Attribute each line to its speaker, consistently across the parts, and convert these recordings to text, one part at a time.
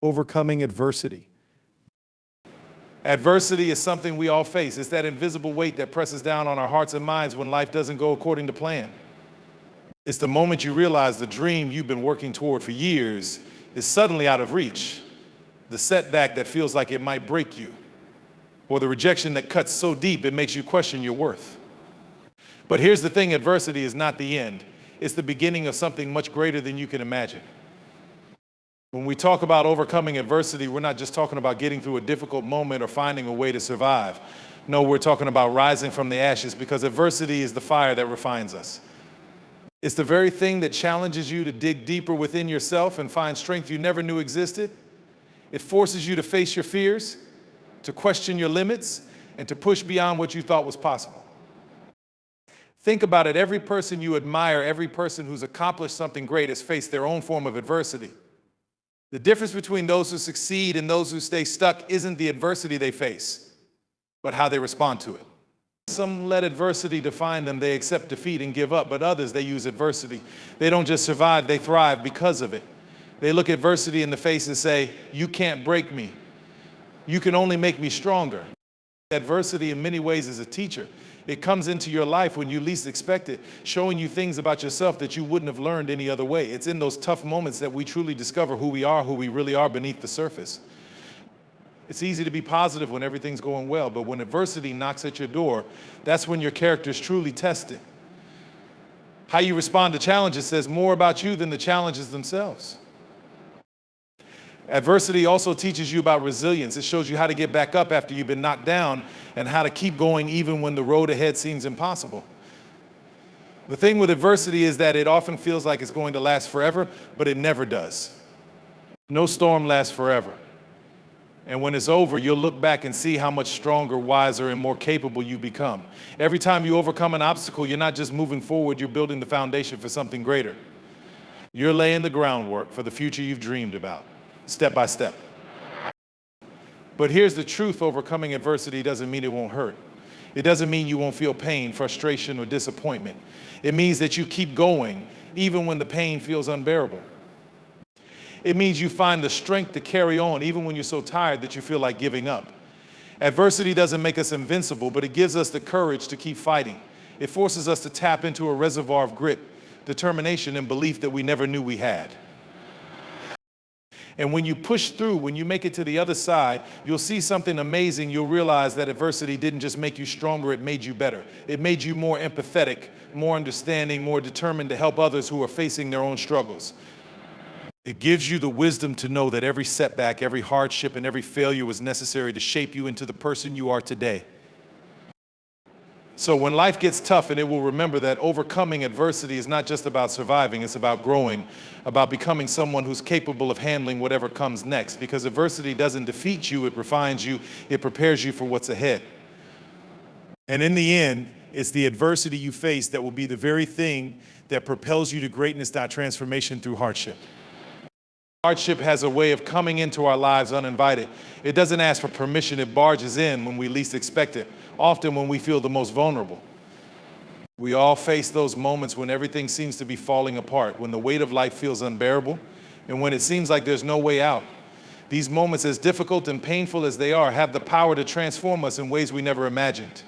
Speaker 1: Overcoming adversity. Adversity is something we all face. It's that invisible weight that presses down on our hearts and minds when life doesn't go according to plan. It's the moment you realize the dream you've been working toward for years is suddenly out of reach. The setback that feels like it might break you. Or the rejection that cuts so deep it makes you question your worth. But here's the thing, adversity is not the end. It's the beginning of something much greater than you can imagine. When we talk about overcoming adversity, we're not just talking about getting through a difficult moment or finding a way to survive. No, we're talking about rising from the ashes, because adversity is the fire that refines us. It's the very thing that challenges you to dig deeper within yourself and find strength you never knew existed. It forces you to face your fears, to question your limits, and to push beyond what you thought was possible. Think about it. Every person you admire, every person who's accomplished something great has faced their own form of adversity. The difference between those who succeed and those who stay stuck isn't the adversity they face, but how they respond to it. Some let adversity define them. They accept defeat and give up, but others, they use adversity. They don't just survive, they thrive because of it. They look adversity in the face and say, "You can't break me. You can only make me stronger." Adversity in many ways is a teacher. It comes into your life when you least expect it, showing you things about yourself that you wouldn't have learned any other way. It's in those tough moments that we truly discover who we really are beneath the surface. It's easy to be positive when everything's going well, but when adversity knocks at your door, that's when your character is truly tested. How you respond to challenges says more about you than the challenges themselves. Adversity also teaches you about resilience. It shows you how to get back up after you've been knocked down and how to keep going even when the road ahead seems impossible. The thing with adversity is that it often feels like it's going to last forever, but it never does. No storm lasts forever. And when it's over, you'll look back and see how much stronger, wiser, and more capable you become. Every time you overcome an obstacle, you're not just moving forward, you're building the foundation for something greater. You're laying the groundwork for the future you've dreamed about. Step by step. But here's the truth, overcoming adversity doesn't mean it won't hurt. It doesn't mean you won't feel pain, frustration, or disappointment. It means that you keep going, even when the pain feels unbearable. It means you find the strength to carry on, even when you're so tired that you feel like giving up. Adversity doesn't make us invincible, but it gives us the courage to keep fighting. It forces us to tap into a reservoir of grit, determination, and belief that we never knew we had. And when you push through, when you make it to the other side, you'll see something amazing. You'll realize that adversity didn't just make you stronger, it made you better. It made you more empathetic, more understanding, more determined to help others who are facing their own struggles. It gives you the wisdom to know that every setback, every hardship, and every failure was necessary to shape you into the person you are today. So when life gets tough, and it will remember that overcoming adversity is not just about surviving, it's about growing, about becoming someone who's capable of handling whatever comes next. Because adversity doesn't defeat you, it refines you, it prepares you for what's ahead. And in the end, it's the adversity you face that will be the very thing that propels you to greatness, not transformation through hardship. Hardship has a way of coming into our lives uninvited. It doesn't ask for permission, it barges in when we least expect it, often when we feel the most vulnerable. We all face those moments when everything seems to be falling apart, when the weight of life feels unbearable, and when it seems like there's no way out. These moments, as difficult and painful as they are, have the power to transform us in ways we never imagined.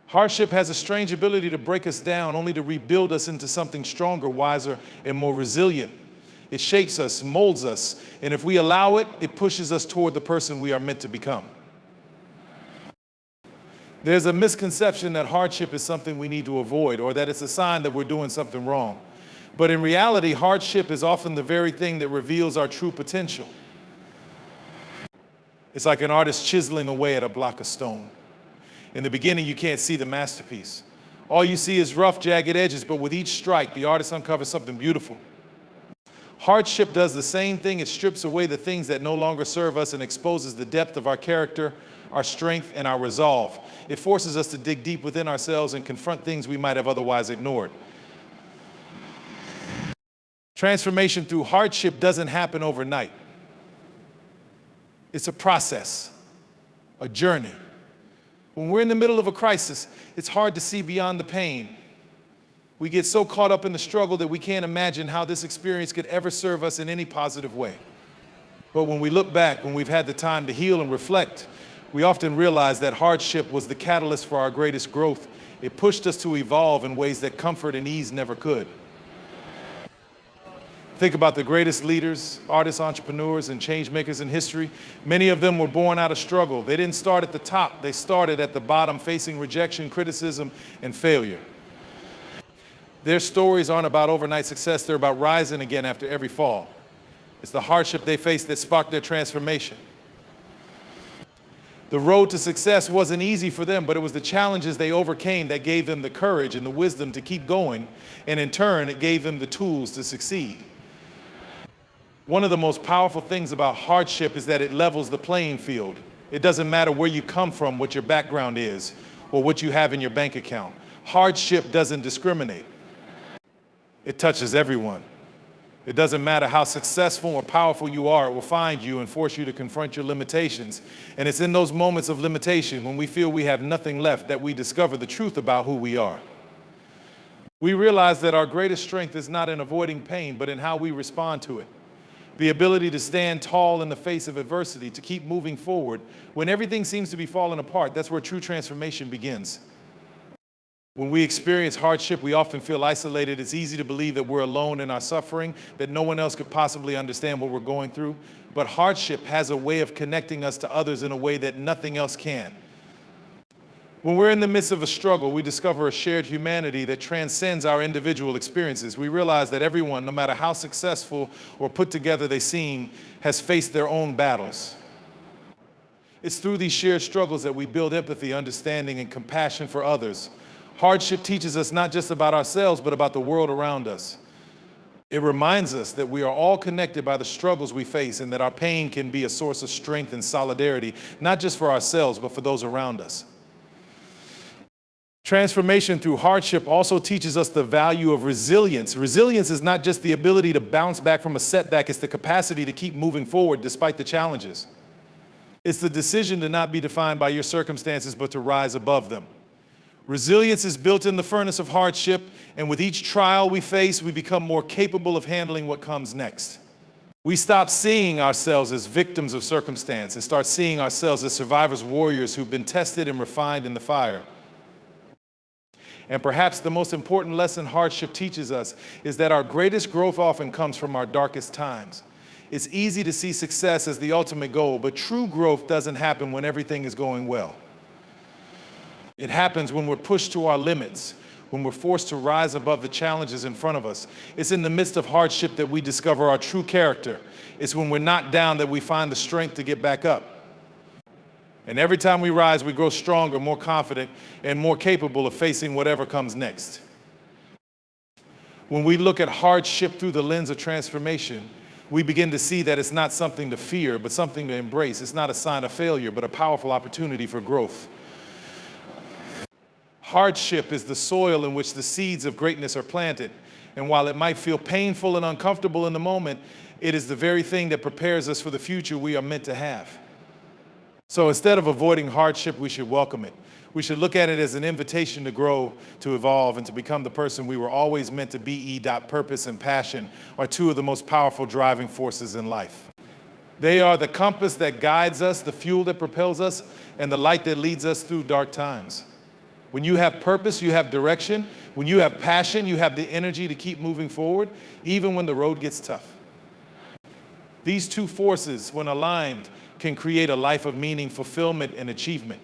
Speaker 1: Hardship has a strange ability to break us down, only to rebuild us into something stronger, wiser, and more resilient. It shapes us, molds us, and if we allow it, it pushes us toward the person we are meant to become. There's a misconception that hardship is something we need to avoid, or that it's a sign that we're doing something wrong. But in reality, hardship is often the very thing that reveals our true potential. It's like an artist chiseling away at a block of stone. In the beginning, you can't see the masterpiece. All you see is rough, jagged edges, but with each strike, the artist uncovers something beautiful. Hardship does the same thing. It strips away the things that no longer serve us and exposes the depth of our character, our strength, and our resolve. It forces us to dig deep within ourselves and confront things we might have otherwise ignored. Transformation through hardship doesn't happen overnight. It's a process, a journey. When we're in the middle of a crisis, it's hard to see beyond the pain. We get so caught up in the struggle that we can't imagine how this experience could ever serve us in any positive way. But when we look back, when we've had the time to heal and reflect, we often realize that hardship was the catalyst for our greatest growth. It pushed us to evolve in ways that comfort and ease never could. Think about the greatest leaders, artists, entrepreneurs, and change makers in history. Many of them were born out of struggle. They didn't start at the top. They started at the bottom, facing rejection, criticism, and failure. Their stories aren't about overnight success. They're about rising again after every fall. It's the hardship they faced that sparked their transformation. The road to success wasn't easy for them, but it was the challenges they overcame that gave them the courage and the wisdom to keep going, and in turn, it gave them the tools to succeed. One of the most powerful things about hardship is that it levels the playing field. It doesn't matter where you come from, what your background is, or what you have in your bank account. Hardship doesn't discriminate. It touches everyone. It doesn't matter how successful or powerful you are, it will find you and force you to confront your limitations. And it's in those moments of limitation, when we feel we have nothing left, that we discover the truth about who we are. We realize that our greatest strength is not in avoiding pain, but in how we respond to it. The ability to stand tall in the face of adversity, to keep moving forward. When everything seems to be falling apart, that's where true transformation begins. When we experience hardship, we often feel isolated. It's easy to believe that we're alone in our suffering, that no one else could possibly understand what we're going through. But hardship has a way of connecting us to others in a way that nothing else can. When we're in the midst of a struggle, we discover a shared humanity that transcends our individual experiences. We realize that everyone, no matter how successful or put together they seem, has faced their own battles. It's through these shared struggles that we build empathy, understanding, and compassion for others. Hardship teaches us not just about ourselves, but about the world around us. It reminds us that we are all connected by the struggles we face, and that our pain can be a source of strength and solidarity, not just for ourselves, but for those around us. Transformation through hardship also teaches us the value of resilience. Resilience is not just the ability to bounce back from a setback, it's the capacity to keep moving forward despite the challenges. It's the decision to not be defined by your circumstances, but to rise above them. Resilience is built in the furnace of hardship, and with each trial we face, we become more capable of handling what comes next. We stop seeing ourselves as victims of circumstance and start seeing ourselves as survivors, warriors who've been tested and refined in the fire. And perhaps the most important lesson hardship teaches us is that our greatest growth often comes from our darkest times. It's easy to see success as the ultimate goal, but true growth doesn't happen when everything is going well. It happens when we're pushed to our limits, when we're forced to rise above the challenges in front of us. It's in the midst of hardship that we discover our true character. It's when we're knocked down that we find the strength to get back up. And every time we rise, we grow stronger, more confident, and more capable of facing whatever comes next. When we look at hardship through the lens of transformation, we begin to see that it's not something to fear, but something to embrace. It's not a sign of failure, but a powerful opportunity for growth. Hardship is the soil in which the seeds of greatness are planted. And while it might feel painful and uncomfortable in the moment, it is the very thing that prepares us for the future we are meant to have. So instead of avoiding hardship, we should welcome it. We should look at it as an invitation to grow, to evolve, and to become the person we were always meant to be. Purpose and passion are two of the most powerful driving forces in life. They are the compass that guides us, the fuel that propels us, and the light that leads us through dark times. When you have purpose, you have direction. When you have passion, you have the energy to keep moving forward, even when the road gets tough. These two forces, when aligned, can create a life of meaning, fulfillment, and achievement.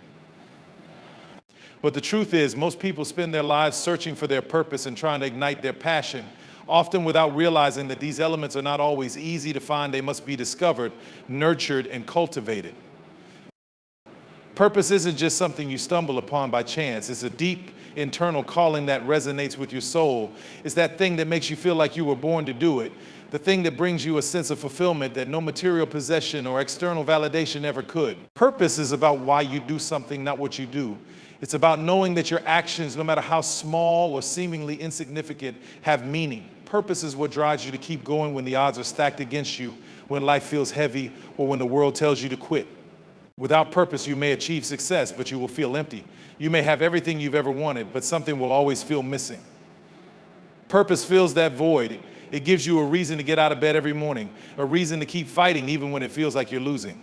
Speaker 1: But the truth is, most people spend their lives searching for their purpose and trying to ignite their passion, often without realizing that these elements are not always easy to find. They must be discovered, nurtured, and cultivated. Purpose isn't just something you stumble upon by chance. It's a deep internal calling that resonates with your soul. It's that thing that makes you feel like you were born to do it. The thing that brings you a sense of fulfillment that no material possession or external validation ever could. Purpose is about why you do something, not what you do. It's about knowing that your actions, no matter how small or seemingly insignificant, have meaning. Purpose is what drives you to keep going when the odds are stacked against you, when life feels heavy, or when the world tells you to quit. Without purpose, you may achieve success, but you will feel empty. You may have everything you've ever wanted, but something will always feel missing. Purpose fills that void. It gives you a reason to get out of bed every morning, a reason to keep fighting even when it feels like you're losing.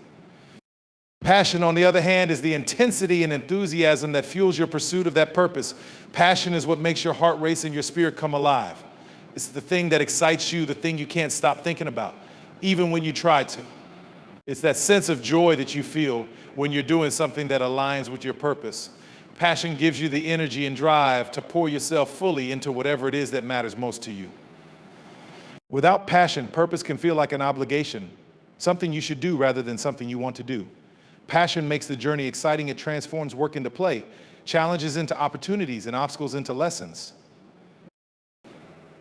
Speaker 1: Passion, on the other hand, is the intensity and enthusiasm that fuels your pursuit of that purpose. Passion is what makes your heart race and your spirit come alive. It's the thing that excites you, the thing you can't stop thinking about, even when you try to. It's that sense of joy that you feel when you're doing something that aligns with your purpose. Passion gives you the energy and drive to pour yourself fully into whatever it is that matters most to you. Without passion, purpose can feel like an obligation, something you should do rather than something you want to do. Passion makes the journey exciting. It transforms work into play, challenges into opportunities, and obstacles into lessons.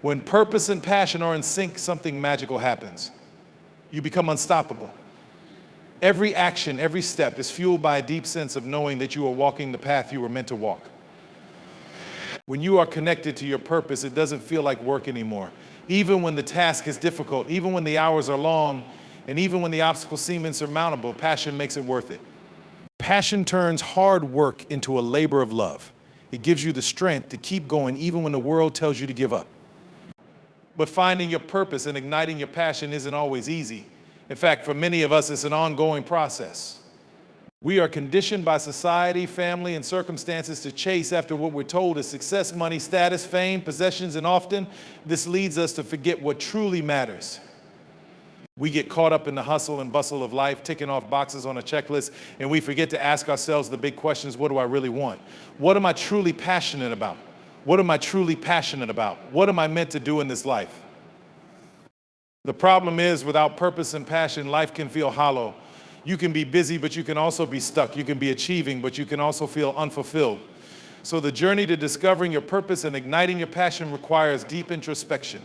Speaker 1: When purpose and passion are in sync, something magical happens. You become unstoppable. Every action, every step is fueled by a deep sense of knowing that you are walking the path you were meant to walk. When you are connected to your purpose, it doesn't feel like work anymore. Even when the task is difficult, even when the hours are long, and even when the obstacles seem insurmountable, passion makes it worth it. Passion turns hard work into a labor of love. It gives you the strength to keep going even when the world tells you to give up. But finding your purpose and igniting your passion isn't always easy. In fact, for many of us, it's an ongoing process. We are conditioned by society, family, and circumstances to chase after what we're told is success, money, status, fame, possessions, and often this leads us to forget what truly matters. We get caught up in the hustle and bustle of life, ticking off boxes on a checklist, and we forget to ask ourselves the big questions: what do I really want? What am I truly passionate about? What am I truly passionate about? What am I meant to do in this life? The problem is, without purpose and passion, life can feel hollow. You can be busy, but you can also be stuck. You can be achieving, but you can also feel unfulfilled. So the journey to discovering your purpose and igniting your passion requires deep introspection.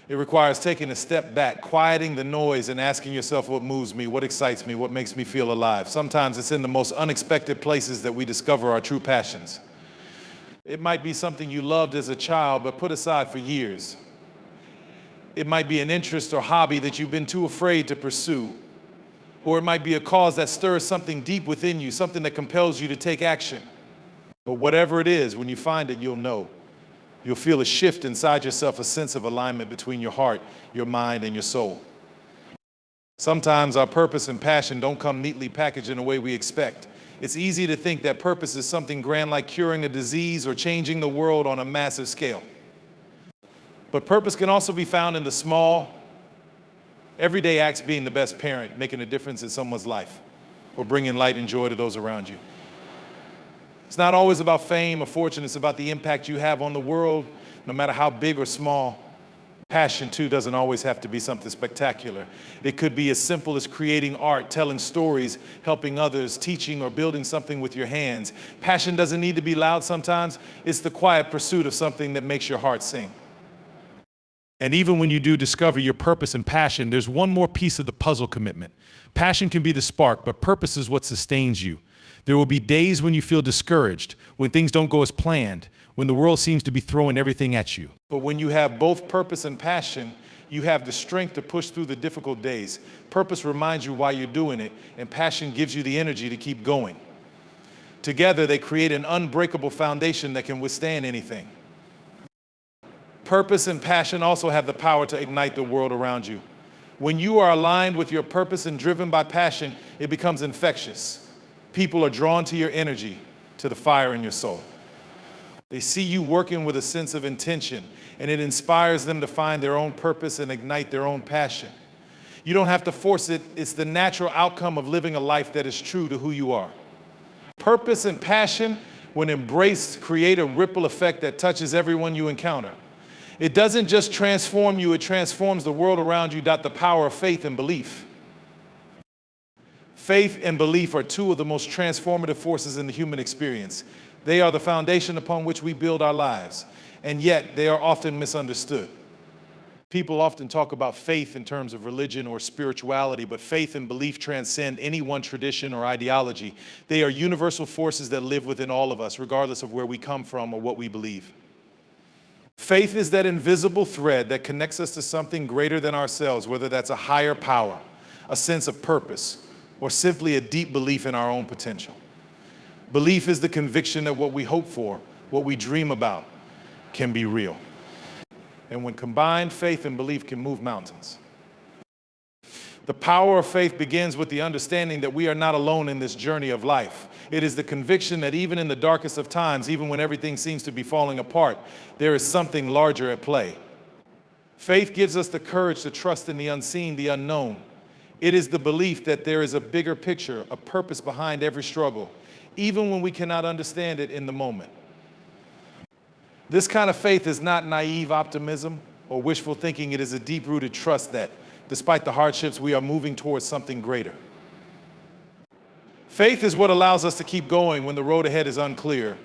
Speaker 1: It requires taking a step back, quieting the noise, and asking yourself what moves me, what excites me, what makes me feel alive. Sometimes it's in the most unexpected places that we discover our true passions. It might be something you loved as a child but put aside for years. It might be an interest or hobby that you've been too afraid to pursue. Or it might be a cause that stirs something deep within you, something that compels you to take action. But whatever it is, when you find it, you'll know. You'll feel a shift inside yourself, a sense of alignment between your heart, your mind, and your soul. Sometimes our purpose and passion don't come neatly packaged in the way we expect. It's easy to think that purpose is something grand like curing a disease or changing the world on a massive scale. But purpose can also be found in the small, everyday acts, being the best parent, making a difference in someone's life, or bringing light and joy to those around you. It's not always about fame or fortune. It's about the impact you have on the world, no matter how big or small. Passion, too, doesn't always have to be something spectacular. It could be as simple as creating art, telling stories, helping others, teaching, or building something with your hands. Passion doesn't need to be loud sometimes. It's the quiet pursuit of something that makes your heart sing. And even when you do discover your purpose and passion, there's one more piece of the puzzle: commitment. Passion can be the spark, but purpose is what sustains you. There will be days when you feel discouraged, when things don't go as planned, when the world seems to be throwing everything at you. But when you have both purpose and passion, you have the strength to push through the difficult days. Purpose reminds you why you're doing it, and passion gives you the energy to keep going. Together, they create an unbreakable foundation that can withstand anything. Purpose and passion also have the power to ignite the world around you. When you are aligned with your purpose and driven by passion, it becomes infectious. People are drawn to your energy, to the fire in your soul. They see you working with a sense of intention, and it inspires them to find their own purpose and ignite their own passion. You don't have to force it. It's the natural outcome of living a life that is true to who you are. Purpose and passion, when embraced, create a ripple effect that touches everyone you encounter. It doesn't just transform you, it transforms the world around you. The power of faith and belief. Faith and belief are two of the most transformative forces in the human experience. They are the foundation upon which we build our lives, and yet they are often misunderstood. People often talk about faith in terms of religion or spirituality, but faith and belief transcend any one tradition or ideology. They are universal forces that live within all of us, regardless of where we come from or what we believe. Faith is that invisible thread that connects us to something greater than ourselves, whether that's a higher power, a sense of purpose, or simply a deep belief in our own potential. Belief is the conviction that what we hope for, what we dream about, can be real. And when combined, faith and belief can move mountains. The power of faith begins with the understanding that we are not alone in this journey of life. It is the conviction that even in the darkest of times, even when everything seems to be falling apart, there is something larger at play. Faith gives us the courage to trust in the unseen, the unknown. It is the belief that there is a bigger picture, a purpose behind every struggle, even when we cannot understand it in the moment. This kind of faith is not naive optimism or wishful thinking. It is a deep-rooted trust that, despite the hardships, we are moving towards something greater. Faith is what allows us to keep going when the road ahead is unclear,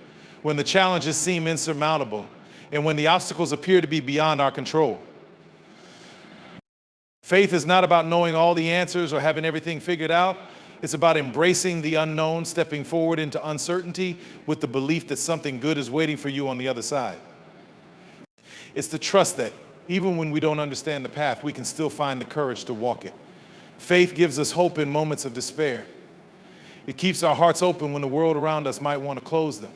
Speaker 1: when the challenges seem insurmountable, and when the obstacles appear to be beyond our control. Faith is not about knowing all the answers or having everything figured out. It's about embracing the unknown, stepping forward into uncertainty with the belief that something good is waiting for you on the other side. It's the trust that even when we don't understand the path, we can still find the courage to walk it. Faith gives us hope in moments of despair. It keeps our hearts open when the world around us might want to close them.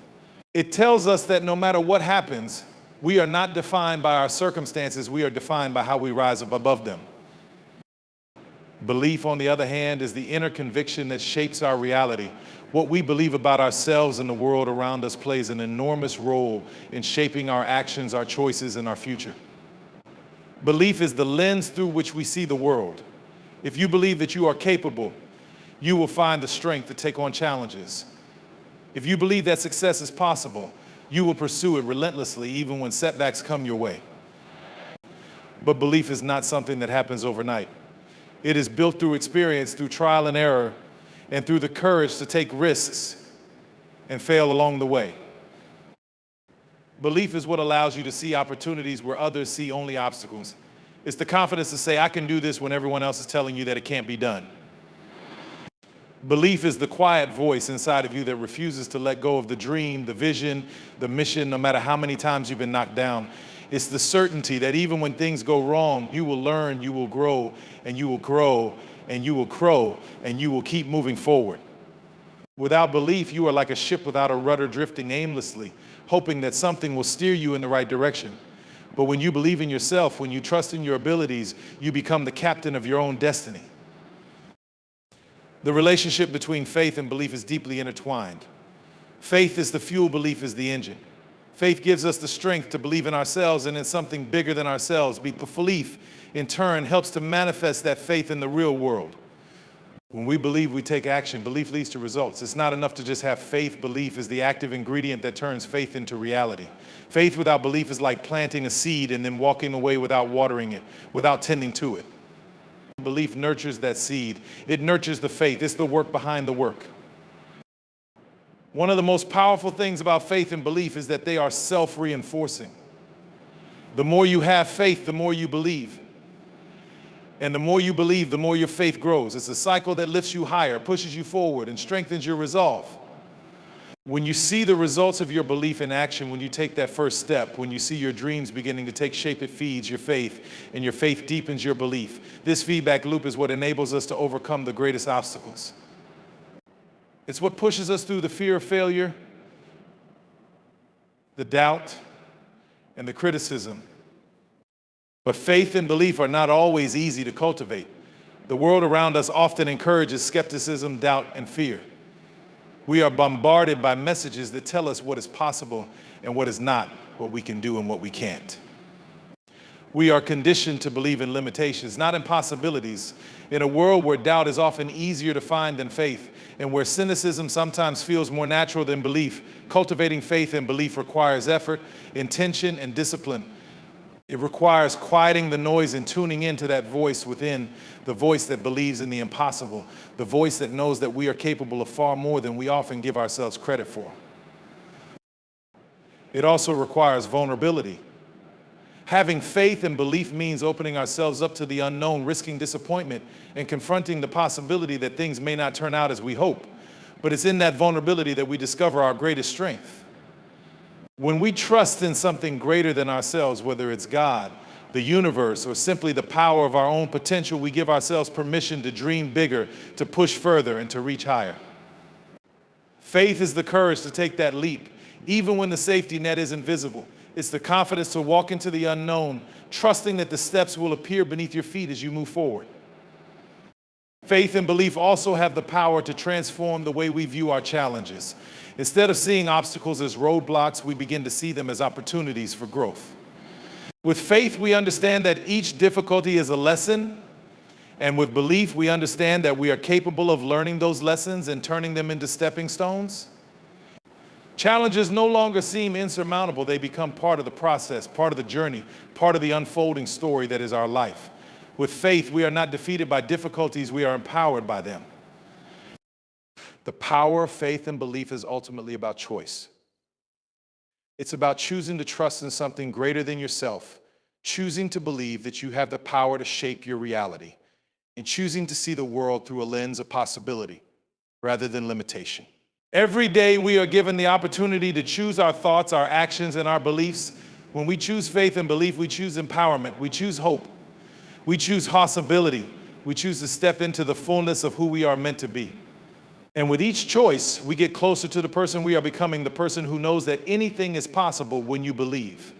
Speaker 1: It tells us that no matter what happens, we are not defined by our circumstances, we are defined by how we rise up above them. Belief, on the other hand, is the inner conviction that shapes our reality. What we believe about ourselves and the world around us plays an enormous role in shaping our actions, our choices, and our future. Belief is the lens through which we see the world. If you believe that you are capable, you will find the strength to take on challenges. If you believe that success is possible, you will pursue it relentlessly even when setbacks come your way. But belief is not something that happens overnight. It is built through experience, through trial and error, and through the courage to take risks and fail along the way. Belief is what allows you to see opportunities where others see only obstacles. It's the confidence to say, I can do this when everyone else is telling you that it can't be done. Belief is the quiet voice inside of you that refuses to let go of the dream, the vision, the mission, no matter how many times you've been knocked down. It's the certainty that even when things go wrong, you will learn, you will grow, and you will grow, and you will grow, and you will keep moving forward. Without belief, you are like a ship without a rudder drifting aimlessly, hoping that something will steer you in the right direction. But when you believe in yourself, when you trust in your abilities, you become the captain of your own destiny. The relationship between faith and belief is deeply intertwined. Faith is the fuel, belief is the engine. Faith gives us the strength to believe in ourselves and in something bigger than ourselves. Belief, in turn, helps to manifest that faith in the real world. When we believe, we take action. Belief leads to results. It's not enough to just have faith. Belief is the active ingredient that turns faith into reality. Faith without belief is like planting a seed and then walking away without watering it, without tending to it. Belief nurtures that seed. It nurtures the faith. It's the work behind the work. One of the most powerful things about faith and belief is that they are self-reinforcing. The more you have faith, the more you believe. And the more you believe, the more your faith grows. It's a cycle that lifts you higher, pushes you forward, and strengthens your resolve. When you see the results of your belief in action, when you take that first step, when you see your dreams beginning to take shape, it feeds your faith, and your faith deepens your belief. This feedback loop is what enables us to overcome the greatest obstacles. It's what pushes us through the fear of failure, the doubt, and the criticism. But faith and belief are not always easy to cultivate. The world around us often encourages skepticism, doubt, and fear. We are bombarded by messages that tell us what is possible and what is not, what we can do and what we can't. We are conditioned to believe in limitations, not impossibilities. In a world where doubt is often easier to find than faith, and where cynicism sometimes feels more natural than belief, cultivating faith and belief requires effort, intention, and discipline. It requires quieting the noise and tuning into that voice within, the voice that believes in the impossible, the voice that knows that we are capable of far more than we often give ourselves credit for. It also requires vulnerability. Having faith and belief means opening ourselves up to the unknown, risking disappointment, and confronting the possibility that things may not turn out as we hope. But it's in that vulnerability that we discover our greatest strength. When we trust in something greater than ourselves, whether it's God, the universe, or simply the power of our own potential, we give ourselves permission to dream bigger, to push further, and to reach higher. Faith is the courage to take that leap, even when the safety net isn't visible. It's the confidence to walk into the unknown, trusting that the steps will appear beneath your feet as you move forward. Faith and belief also have the power to transform the way we view our challenges. Instead of seeing obstacles as roadblocks, we begin to see them as opportunities for growth. With faith, we understand that each difficulty is a lesson, and with belief, we understand that we are capable of learning those lessons and turning them into stepping stones. Challenges no longer seem insurmountable. They become part of the process, part of the journey, part of the unfolding story that is our life. With faith, we are not defeated by difficulties, we are empowered by them. The power of faith and belief is ultimately about choice. It's about choosing to trust in something greater than yourself, choosing to believe that you have the power to shape your reality, and choosing to see the world through a lens of possibility rather than limitation. Every day we are given the opportunity to choose our thoughts, our actions, and our beliefs. When we choose faith and belief, we choose empowerment, we choose hope, we choose possibility, we choose to step into the fullness of who we are meant to be. And with each choice, we get closer to the person we are becoming, the person who knows that anything is possible when you believe.